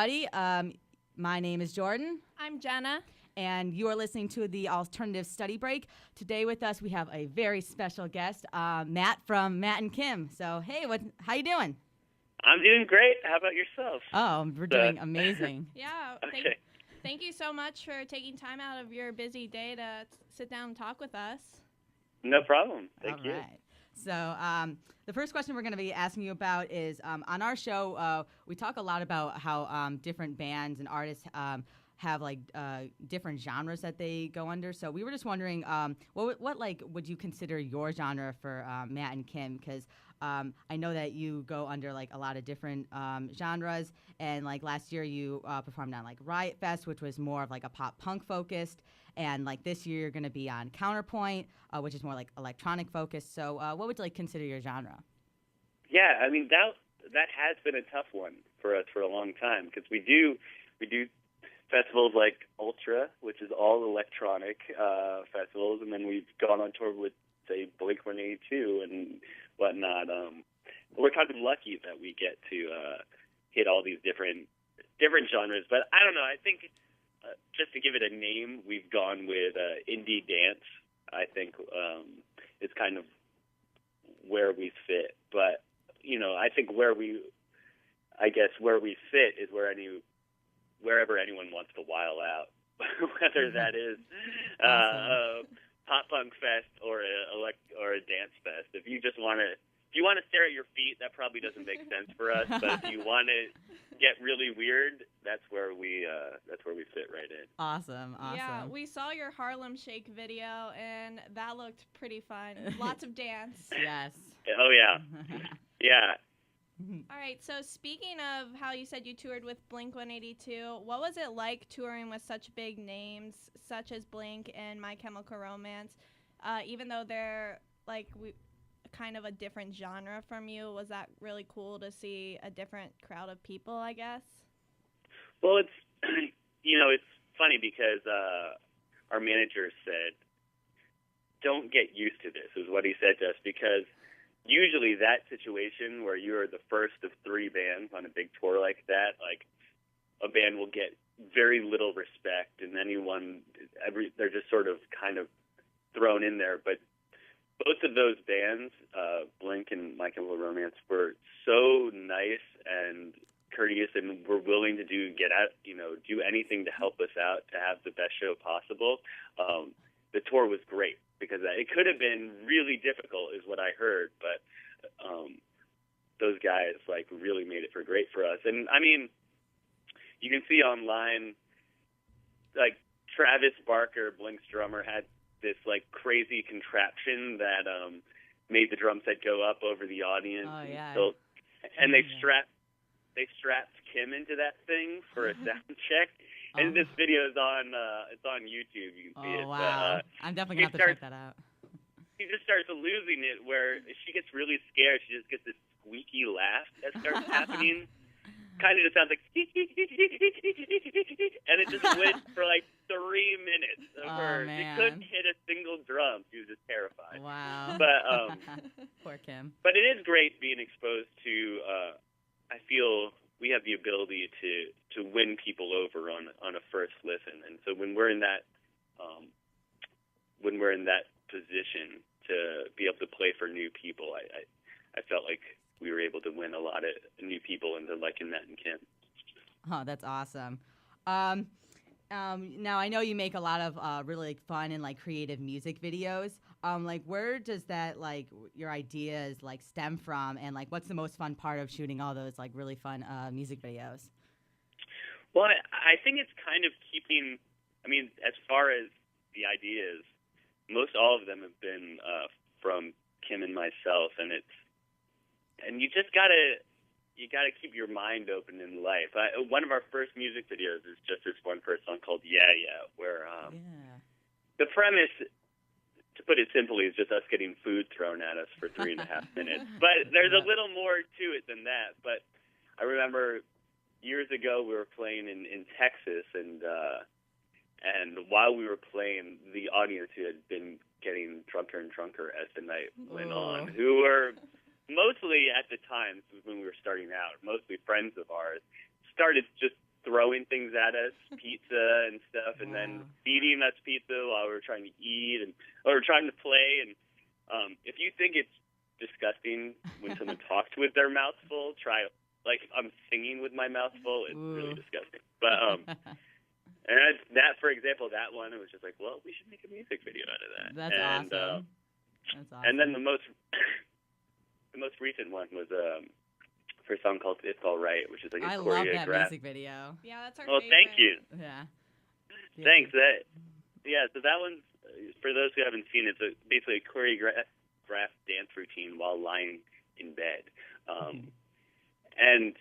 everybody. My name is Jordan. I'm Jenna. And you are listening to the Alternative Study Break. Today with us, we have a very special guest, Matt from Matt and Kim. So, hey, how you doing? I'm doing great. How about yourself? Oh, we're doing amazing. Yeah. Okay. Thank you so much for taking time out of your busy day to sit down and talk with us. No problem. Thank you. All right. So the first question we're going to be asking you about is on our show, we talk a lot about how different bands and artists have like different genres that they go under. So we were just wondering, what like would you consider your genre for Matt and Kim? Because I know that you go under like a lot of different genres, and like last year you performed on like Riot Fest, which was more of like a pop punk focused, and like this year you're going to be on Counterpoint, which is more like electronic focused. So what would you like consider your genre? Yeah, I mean that has been a tough one for us for a long time because we do festivals like Ultra, which is all electronic festivals, and then we've gone on tour with say Blink-182 and whatnot. We're kind of lucky that we get to hit all these different genres, but I don't know. I think just to give it a name, we've gone with indie dance. I think it's kind of where we fit, but I think where we fit is wherever anyone wants to while out, whether that is pop punk fest or a dance fest. If you want to stare at your feet, that probably doesn't make sense for us. But if you want to get really weird, that's where we fit right in. Awesome. Yeah, we saw your Harlem Shake video, and that looked pretty fun. Lots of dance. Yes. Oh yeah, yeah. All right, so speaking of how you said you toured with Blink-182, what was it like touring with such big names such as Blink and My Chemical Romance? Even though they're kind of a different genre from you, was that really cool to see a different crowd of people, I guess? Well, it's it's funny because our manager said, "Don't get used to this," is what he said to us, because usually that situation where you're the first of three bands on a big tour like that, like a band will get very little respect, and they're just sort of kind of thrown in there. But both of those bands, Blink and My Chemical Romance, were so nice and courteous, and were willing to do anything to help us out to have the best show possible. The tour was great because it could have been really difficult, is what I heard, but those guys really made it great for us. And I mean, you can see online, Travis Barker, Blink's drummer, had this crazy contraption that made the drum set go up over the audience. Oh yeah. And they strapped Kim into that thing for a sound check. And this video is it's on YouTube. You can see it. Oh wow! I'm definitely gonna have to check that out. She just starts losing it, where she gets really scared. She just gets this squeaky laugh that starts happening. Kind of just sounds like, and it just went for 3 minutes of her. Man. She couldn't hit a single drum. She was just terrified. Wow. But poor Kim. But it is great being exposed to. I feel we have the ability to win people over on a first listen, and so when we're in that position to be able to play for new people, I felt like we were able to win a lot of new people into liking Matt and Kim. Oh, that's awesome. Now I know you make a lot of really fun and creative music videos. Where does that your ideas stem from, and what's the most fun part of shooting all those really fun music videos? Well, I think it's kind of keeping. I mean, as far as the ideas, most all of them have been from Kim and myself, and you just gotta keep your mind open in life. One of our first music videos is just this one first song called "Yeah Yeah," where the premise, to put it simply, is just us getting food thrown at us for 3.5 minutes. But there's a little more to it than that. But I remember years ago we were playing in Texas, and while we were playing, the audience, who had been getting drunker and drunker as the night went on, who were mostly at the time when we were starting out, mostly friends of ours, started just throwing things at us, pizza and stuff, and then Wow. feeding us pizza while we're trying to eat or trying to play. And if you think it's disgusting when someone talks with their mouth full, try it. Like I'm singing with my mouth full. It's really Ooh. disgusting. But and that, for example, that one, it was just like, well, we should make a music video out of that. That's and, awesome. That's awesome. And then the most recent one was for a song called "It's All Right," which is like a I love that choreographed. music video. Yeah, that's our Well, favorite. thank you. Yeah. Thanks. So that one's for those who haven't seen it. It's basically a choreographed dance routine while lying in bed. And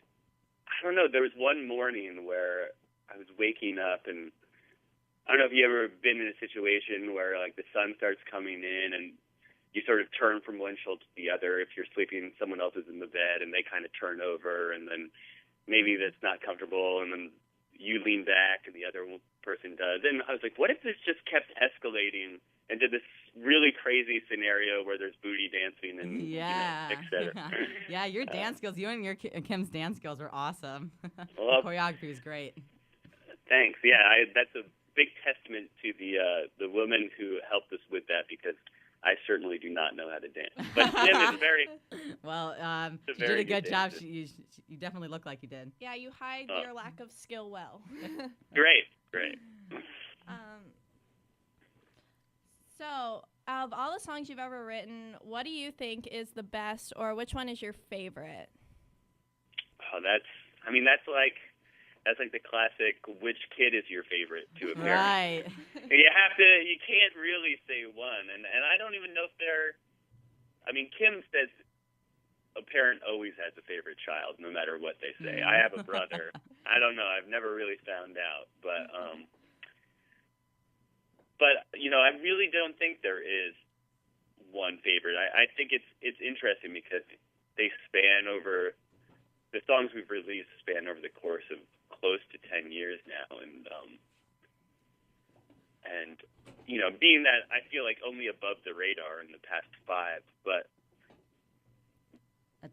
I don't know. There was one morning where I was waking up, and I don't know if you ever been in a situation where like the sun starts coming in, and you sort of turn from one shoulder to the other. If you're sleeping, someone else is in the bed, and they kind of turn over, and then maybe that's not comfortable, and then you lean back, and the other person does. And I was like, what if this just kept escalating into this really crazy scenario where there's booty dancing and Yeah. et cetera. Yeah, your dance skills, you and your Kim's dance skills were awesome. The Well, choreography was great. thanks. Yeah, that's a big testament to the woman who helped us with that, because I certainly do not know how to dance. But Kim is very Well, a you did very a good good job. dancer. You definitely look like you did. Yeah, you hide Oh. your lack of skill well. great. So, of all the songs you've ever written, what do you think is the best, or which one is your favorite? Oh, that's like the classic, which kid is your favorite to a parent. Right. You can't really say one. And I don't even know if Kim says a parent always has a favorite child, no matter what they say. I have a brother. I don't know. I've never really found out. But I really don't think there is one favorite. I think it's interesting because they span over, the songs we've released span over the course of close to 10 years now, and being that I feel like only above the radar in the past 5, but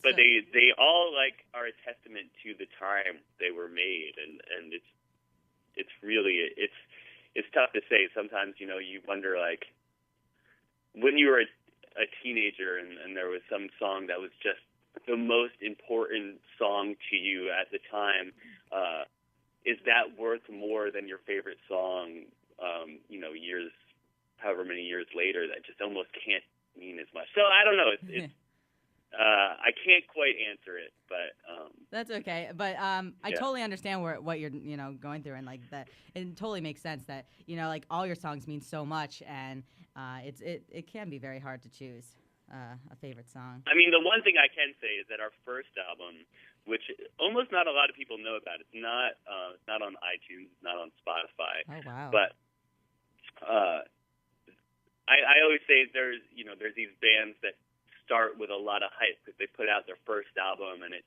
they all like are a testament to the time they were made, and it's really it's tough to say. Sometimes you wonder, like, when you were a teenager and there was some song that was just the most important song to you at the time, is that worth more than your favorite song, however many years later, that just almost can't mean as much? So I don't know. It's I can't quite answer it, but That's okay. But I totally understand what you're going through, and like that, it totally makes sense that like all your songs mean so much, and it can be very hard to choose a favorite song. I mean, the one thing I can say is that our first album, which almost not a lot of people know about, it's not on iTunes, not on Spotify. Oh wow! But I always say there's these bands that start with a lot of hype because they put out their first album and it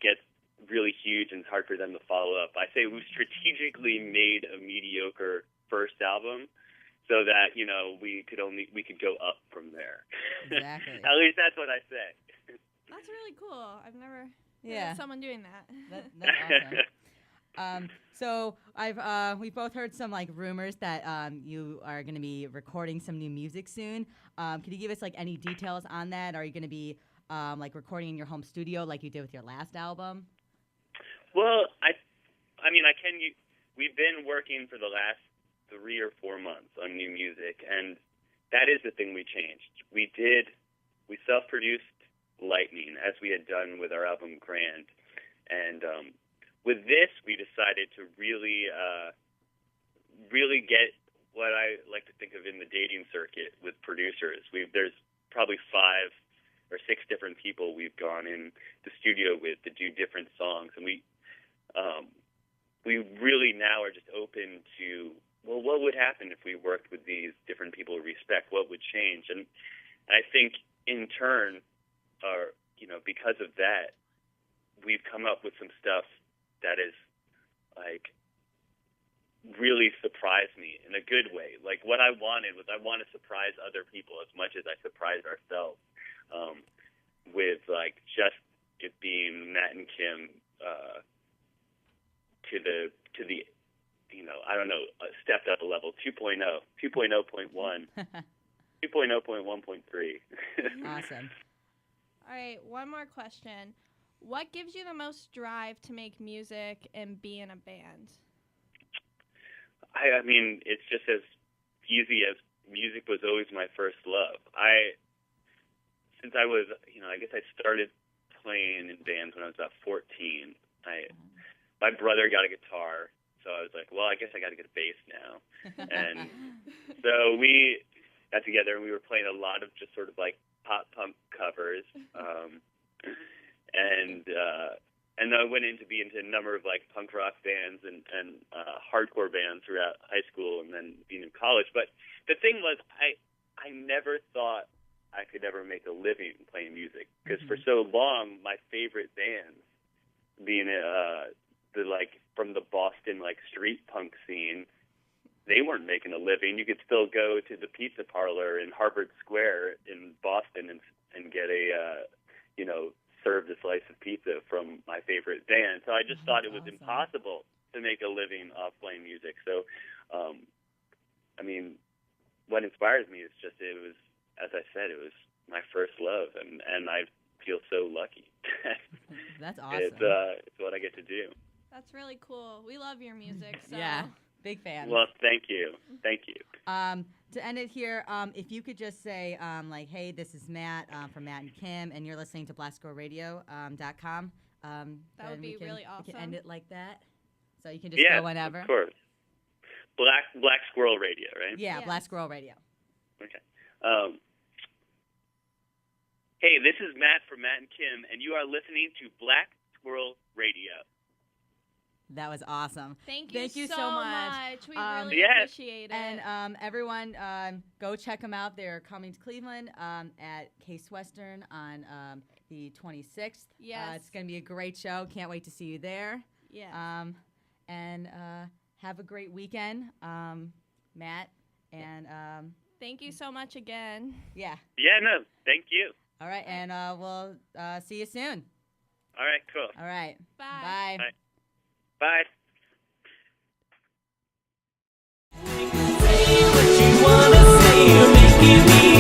gets really huge and it's hard for them to follow up. I say we strategically made a mediocre first album so that we could go up from there. Exactly. At least that's what I say. That's really cool. I've never Yeah. heard of someone doing that. That's awesome. So we've both heard some like rumors that you are going to be recording some new music soon. Can you give us like any details on that? Are you going to be like recording in your home studio like you did with your last album? Well, we've been working for the last 3 or 4 months on new music, and that is the thing we changed. We self-produced Lightning, as we had done with our album Grand, and with this, we decided to really get what I like to think of in the dating circuit with producers. There's probably 5 or 6 different people we've gone in the studio with to do different songs, and we really now are just open to, well, what would happen if we worked with these different people we respect? What would change? And I think in turn, because of that, we've come up with some stuff that is like really surprised me in a good way. Like what I wanted was I want to surprise other people as much as I surprise ourselves, with like just it being Matt and Kim to the I don't know, stepped up a level 2.0, 2.0.1, 2.0.1.3. Awesome. All right, one more question. What gives you the most drive to make music and be in a band? I mean, it's just as easy as music was always my first love. Since I was, I guess I started playing in bands when I was about 14. My brother got a guitar, so I was like, well, I guess I got to get a bass now. And so we got together and we were playing a lot of just sort of like pop punk covers. And I went in to be into a number of like punk rock bands and hardcore bands throughout high school and then being in college. But the thing was, I never thought I could ever make a living playing music because for so long my favorite bands, being from the Boston like street punk scene, they weren't making a living. You could still go to the pizza parlor in Harvard Square in Boston and get a served a slice of pizza from my favorite band. So I just thought it was impossible to make a living off playing music. So, I mean, what inspires me is just, it was, as I said, it was my first love, and I feel so lucky. That's awesome. It's what I get to do. That's really cool. We love your music. So. Yeah, big fan. Well, thank you. Thank you. To end it here, if you could just say, hey, this is Matt from Matt and Kim, and you're listening to BlackSquirrelRadio.com. That would be really awesome. We can end it like that, so you can just go whenever. Of course. Black Squirrel Radio, right? Yeah, Yes. Black Squirrel Radio. Okay. Hey, this is Matt from Matt and Kim, and you are listening to Black Squirrel Radio. That was awesome. Thank you so much. We really Yes. appreciate it. And everyone, go check them out. They're coming to Cleveland at Case Western on the 26th. Yes. It's going to be a great show. Can't wait to see you there. Yes. And have a great weekend, Matt. And Thank you so much again. yeah. Yeah, no, thank you. All right, and we'll see you soon. All right, cool. All right. Bye. Bye. Bye. Say what you wanna say, you're making me